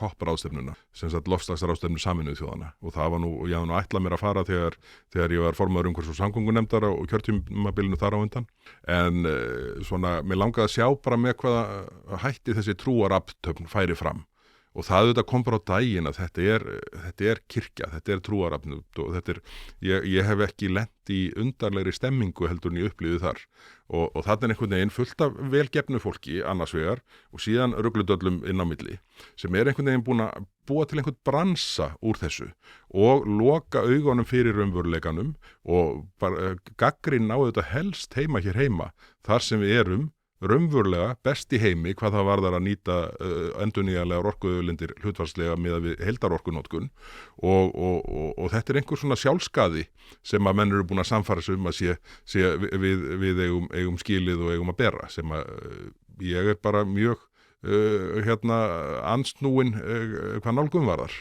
COP-ráðstefnuna, sem sagt loftslagsráðstefnu Sameinuðu þjóðanna og það var ég hafði ætlað mér að fara þegar ég var formaður umhverfis- og samgöngunefndar og kjörtímabilinu þar á undan en mér langaði að sjá bara með hvaða hætti þessi trúarathöfn færi fram og það auðvitað kom bara á daginn að þetta er kirkja, þetta er trúarafn og ég hef ekki lent í undarlegri stemmingu heldur en ég upplifði þar og þarna er einhvern veginn fullt af velgefnu fólki annars vegar og síðan rugludöllum inn á milli sem er einhvern veginn búin að búa til einhvern bransa úr þessu og loka augunum fyrir raunveruleikanum og bara gagnrýnin á auðvitað helst heima þar sem við erum raunverulega best í heimi hvað það varðar að nýta endurnýjanlegar orkuauðlindir hlutfallslega miðað við heildarorkunotkun og þetta er einhver svona sjálfskaði sem að menn eru búin að sannfæra sig að við eigum skilið og eigum að bera sem að ég er bara mjög ansnúin hvað nálgun varðar.